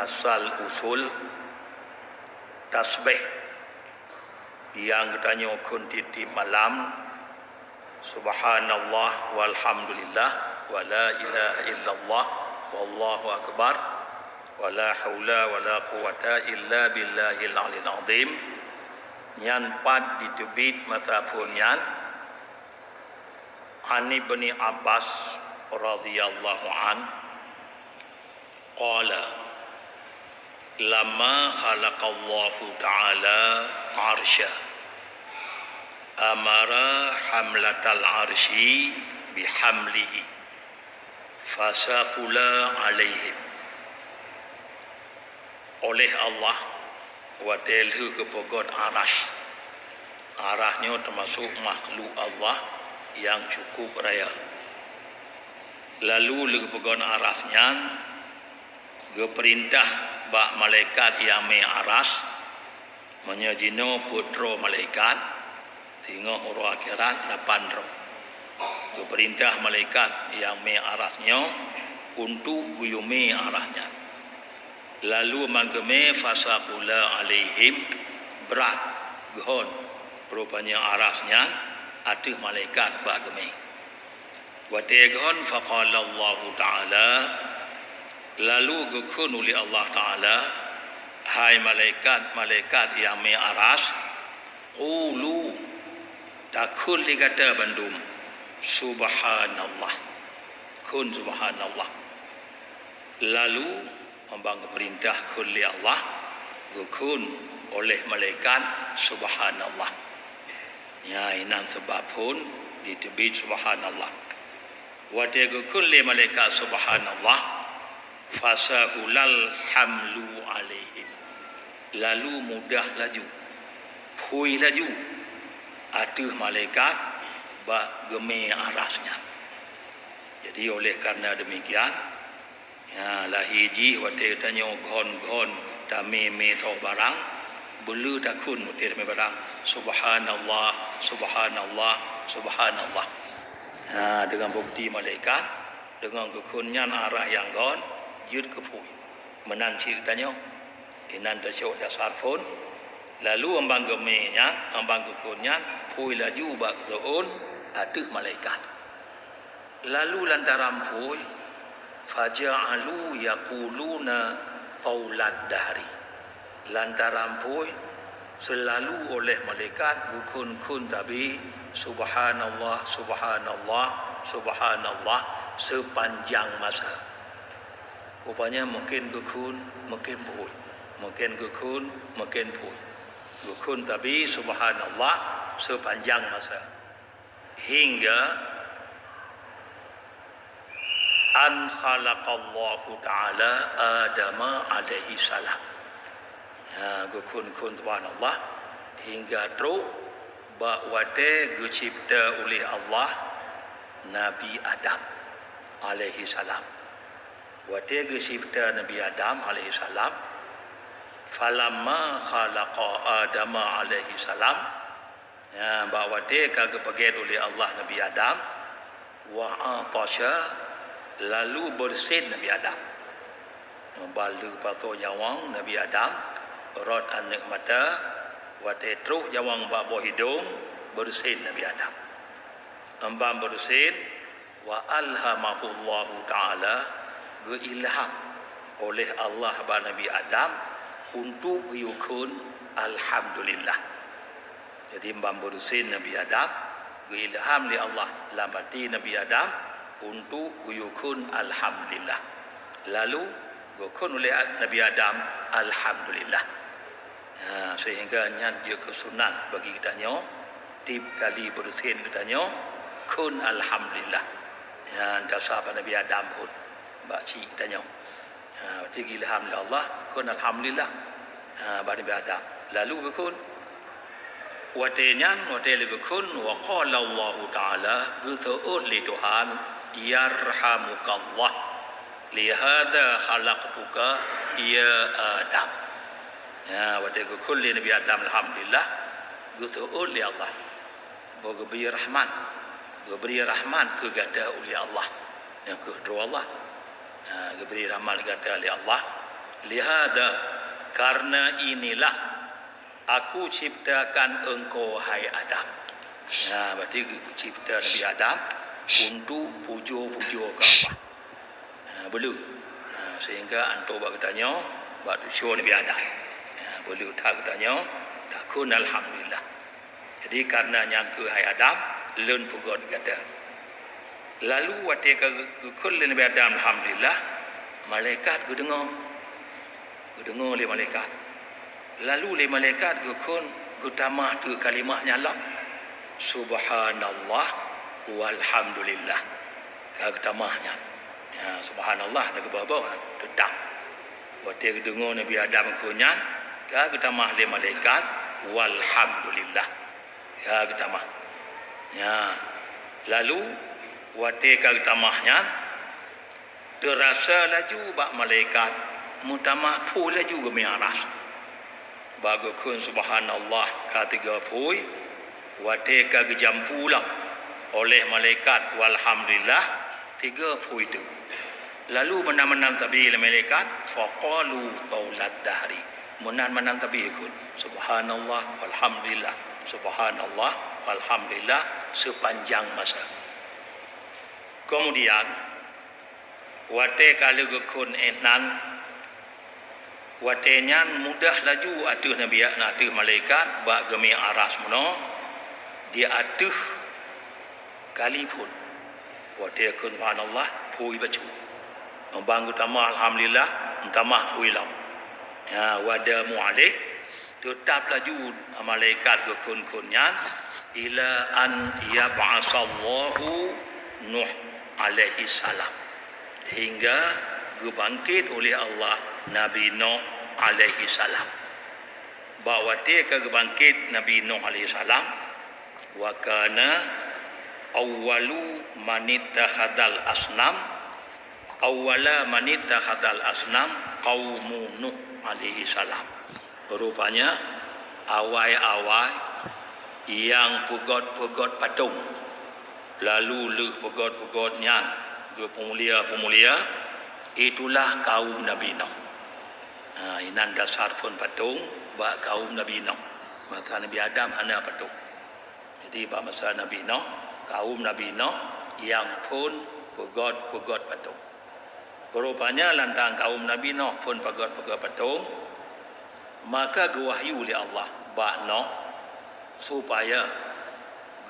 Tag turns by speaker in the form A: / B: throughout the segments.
A: asal usul tasbih yang katanya kuntiti malam subhanallah walhamdulillah wa la ilaha illallah wallahu akbar wa la haula wa la quwata illa billahil aliyil azim nyan pat ditubit masafun nyan Ani bin Abbas radhiyallahu an qala lama khalaqallahu ta'ala arsya amara hamlatal arsyi bihamlihi fasaqula alaihim oleh Allah wa ta'ala kepogot arash arahnya termasuk makhluk Allah yang cukup raya lalu kepogot arasnya geperintah bak malaikat yang me aras menyajino putra malaikat sehingga huru akhirat 8 roh geperintah malaikat yang me arasnya untuk buyume arasnya lalu mangkeme fasaqula alaihim berat gehon rupanya arasnya atih malaikat bak geme wa tegehon faqala Allah taala lalu gukun oleh Allah Ta'ala hai malaikat yang me aras qulu takul dikata bandum subhanallah kun subhanallah lalu membang perintah kulli Allah gukun oleh malaikat subhanallah ya inan sebab pun ditebit subhanallah wa tegukun li malaikat subhanallah fasahulal hamlu alaihim lalu mudah laju pui laju atuh malaikat bak geme arasnya jadi oleh karena demikian ya lahiji wate tanyo gon tame me tho barang belu takun wate me barang subhanallah subhanallah subhanallah dengan bukti malaikat dengan kekunyan arah yang gon yud kepui menan ceritanya inan tasawuf dasar pun lalu ambang gemenya ambang kekunnya pui laju bak zoon atuh malaikat lalu lantaran pui faja'alu yaquluna qaulad dahri lantaran pui selalu oleh malaikat kun tabi subhanallah subhanallah subhanallah sepanjang masa rupanya mungkin gukun, mungkin pui. Mungkin gukun, mungkin pui. Gukun tapi subhanallah sepanjang masa. Hingga an khalaqallahu ta'ala Adama alaihi salam. Gukun subhanallah hingga teruk bakwate gucipta oleh Allah Nabi Adam alaihi salam. Wate gesipta Nabi Adam alaihi salam falamma khalaqa Adam alaihi salam ya bawate kagak paget oleh Allah Nabi Adam wa atasha lalu bersin Nabi Adam balu pato jawang Nabi Adam rod anak mata wate truh jawang babo hidung bersin Nabi Adam ambam bersin wa alhamahu Allah taala ilham oleh Allah kepada Nabi Adam untuk yukun alhamdulillah. Jadi mbam berusin Nabi Adam ilham li Allah lamati Nabi Adam untuk yukun alhamdulillah. Lalu yukun oleh Nabi Adam alhamdulillah. Sehingga nyan dia kesunat bagi kita nyo tip kali berusin kita nyo kun alhamdulillah. Dasar Nabi Adam pun bakci tanya tinggi ilham Allah kun alhamdulillah bani Adam lalu berkun watenya watel berkun wa qala Allah taala gutu'ul li Tuhan yarhamukallah li hadza khalaqtuka ya Adam watel berkun li Nabi Adam alhamdulillah gutu'ul li Allah boga beri rahmat kepada oleh Allah yang kedua Allah beri rahmat kata oleh Allah lihada karena inilah aku ciptakan engkau hai Adam. Berarti aku cipta Nabi Adam untuk puja-puja ke Allah. Boleh. Sehingga antum buat tanya, buat tujuh Nabi Adam. Boleh tak tanya, takun alhamdulillah. Jadi karena nyangka hai Adam, learn for God kata. Lalu waktu kekul Nabi Adam alhamdulillah, malaikat dengar oleh malaikat. Lalu oleh malaikat kekul utama tu kalimah nyala. Subhanallah walhamdulillah. Kagamahnya. Subhanallah nak bawah tetap. Waktu dengar Nabi Adam kunyan, kagamah oleh malaikat walhamdulillah. Kagamah. Lalu waktu kagamahnya terasa laju bak malaikat mutama pu laju ke mi'raj. Bagukun subhanallah ketiga pui waktu kagam pulang oleh malaikat walhamdulillah tiga pui itu. Lalu menang-menang tabi malaikat faqalu taulat dahri. Menang-menang tabi ikut subhanallah walhamdulillah subhanallah walhamdulillah sepanjang masa. Kemudian waktu kalau gekun enan watenya mudah laju atuh Nabi atuh malaikat bak gemi aras mono dia atuh kalipun waktu kun subhanallah pui bacu bang utama alhamdulillah utama pui lam wada mualih tetap laju malaikat gekun kunyan ila an yab'asallahu Nuh alaihi salam hingga dibangkit oleh Allah Nabi Nuh alaihi salam. Bahawa dia kebangkit Nabi Nuh alaihi salam wa kana awwalu man ittakhadal asnam awwala man ittakhadal asnam qaumu Nuh alaihi salam. Rupanya awal-awal yang pegot-pegot patung lalu leh pegot-pegotnya ke pemulia-pemulia itulah kaum Nabi Nuh. Inan dasar pun patung bak kaum Nabi Nuh. Masa Nabi Adam hanya patung. Jadi bak masa Nabi Nuh, kaum Nabi Nuh yang pun pegot-pegot patung. Rupanya lantang kaum Nabi Nuh pun pegot-pegot patung, maka gewahyu oleh Allah bak Nuh supaya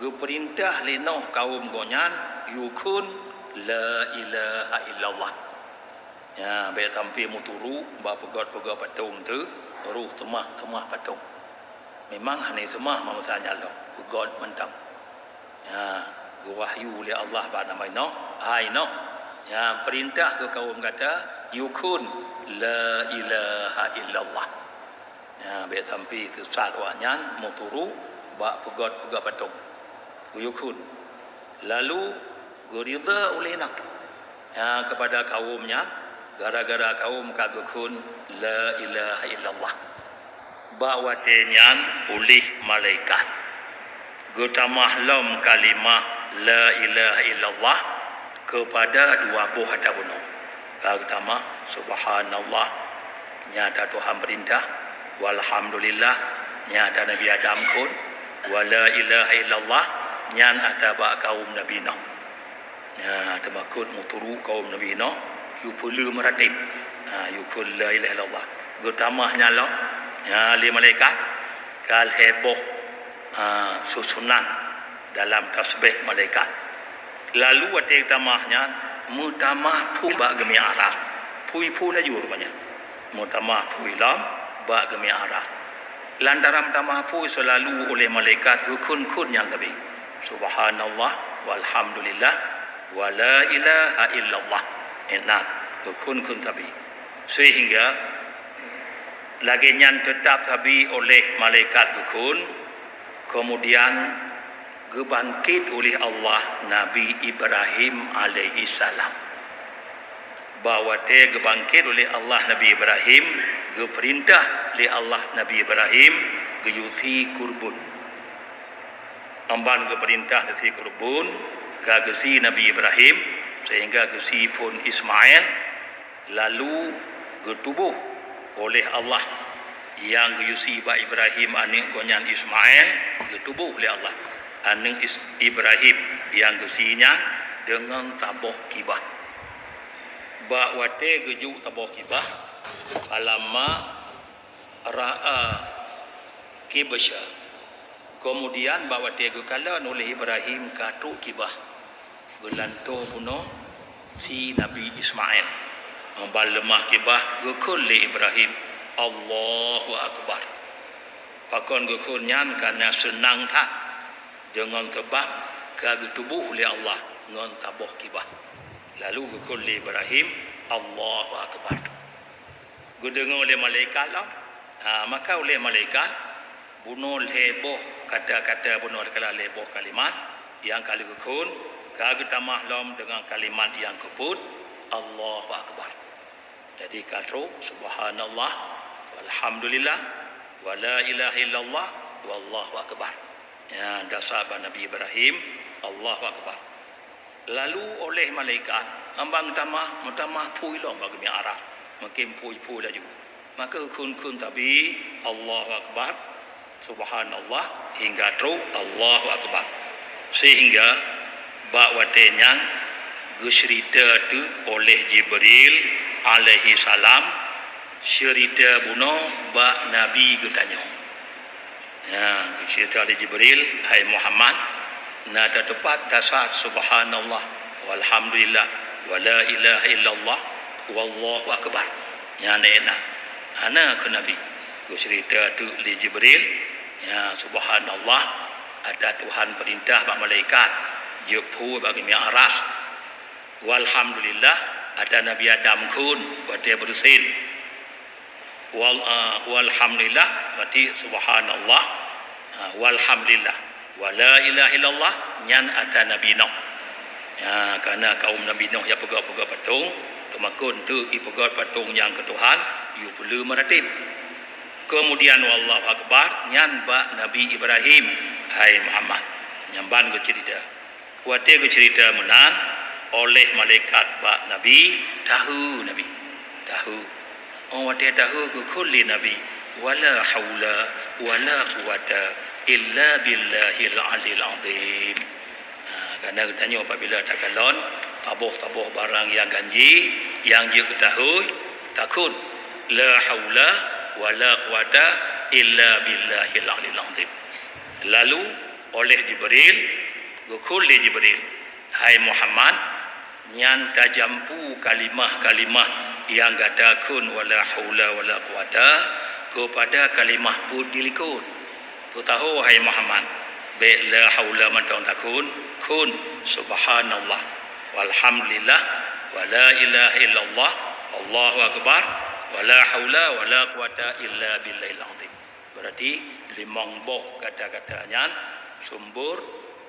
A: geperintah le Nuh kaum gonyan yukun la ilaha illallah. Baik tampi muturu ba pegot-pegot patung tu ruh temah patung. Memang hanya semah maksanya lo pegot mentang. Wahyu oleh Allah pada nama Nuh, hai Nuh. Perintah ke kaum kata yukun la ilaha illallah. Baik tampi sesat wanyan muturu ba pegot-pegot patung. Yukun. Lalu gurida oleh Nuh kepada kaumnya gara-gara kaum kagukun la ilaha illallah bahawa tenyan oleh malaikat gutamahlam kalimah la ilaha illallah kepada dua buah tabunung pertama subhanallah nyata Tuhan perintah walhamdulillah nyata Nabi Adam kun wala ilaha illallah nyan ataba kaum Nabi Nuh temakut muturu kaum Nabi Nuh yupulu meratib yukul la ilaha illallah gutamahnya lo li malaikat kal heboh susunan dalam tasbih malaikat lalu watik tamahnya mutamah pu bak gemi arah pui-pu laju rupanya mutamah pui lam bak gemi arah lantaran tamah pu selalu oleh malaikat kun yang tadi subhanallah walhamdulillah wala ilaha illallah enak kun tabi sehingga lagi nyan tetap tabi oleh malaikat kun kemudian gebangkit oleh Allah Nabi Ibrahim alaihi salam bahawa dia gebangkit oleh Allah Nabi Ibrahim geperintah oleh Allah Nabi Ibrahim geyuti kurbun amban geperintah gesi kurbun gagesi Nabi Ibrahim sehingga gesi pun Ismail lalu getubuh oleh Allah yang yusi ba Ibrahim aning gonyan Ismail ditubuh oleh Allah aning Ibrahim yang gusinya dengan taboh kibah ba wate geju taboh kibah alama ra'a kibasha kemudian ba wate gekalan oleh Ibrahim katu kibah belanto puno si Nabi Ismail membalemah kibah gekul li Ibrahim Allahu Akbar pakon gekul nyan karena senang tak dengan tebak ke tubuh oleh Allah ngon taboh kibah lalu gekul li Ibrahim Allahu Akbar gedengar oleh malaikat lah maka oleh malaikat bunuh leboh kata-kata bunuh kala leboh kalimat yang kali gekul kagak maklum dengan kalimat yang kebut Allahu Akbar. Jadi kata subhanallah walhamdulillah wala ilaha illallah wallahu akbar. Ya dasar Nabi Ibrahim Allahu Akbar. Lalu oleh malaikat ambang tamah pui long bagi arah. Mungkin pui laju. Maka kun tapi Allahu Akbar subhanallah hingga terus Allahu Akbar. Sehingga bakwatenya cerita tu oleh Jibril alaihi salam cerita buno ba Nabi getanya. Ya, cerita oleh Jibril, hai Muhammad, nada tepat dasar subhanallah walhamdulillah wala ilaha illallah wallahu akbar. Ya nena. Ana ke Nabi. Cerita tu oleh Jibril, ya subhanallah ada Tuhan perintah bak malaikat jepu bagi mi'raj. Walhamdulillah ada Nabi Adam kun berarti bersin. Walhamdulillah berarti subhanallah. Walhamdulillah wala ilaha illallah nyan ada Nabi Nuh. Ya karena kaum Nabi Nuh yang pegang-pegang patung, temakun tu ipegang patung yang ke Tuhan, you perlu meratib. Kemudian wallahu akbar nyan ba Nabi Ibrahim, hai Muhammad. Nyamban ke cerita. Wate ke cerita menan oleh malaikat ba Nabi tahu wate tahu ke kulli Nabi wala haula wala quwata illa billahil alil azim. Karena tanya apabila takalon tabuh barang yang ganji yang dia ketahui takut la haula wala quwata illa billahil alil azim. Lalu oleh Jibril kulli Jibril, hai Muhammad, nyan tajampu kalimah-kalimah yang gadakun wala haula wala quwata kepada kalimah budilikun. Ku tahu hai Muhammad, be la haula man takun kun subhanallah walhamdulillah wala ilaha illallah Allahu akbar wala haula wala quwata illa billahil azim. Berarti limang boh kata-katanya sumber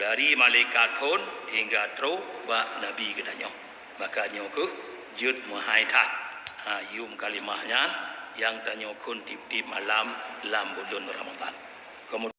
A: dari malaikat pun hingga terus ba Nabi katanya. Makanya ke jud muhaitat yum kalimahnya yang tanya kun tip-tip malam lam bulan Ramadan. Kemudian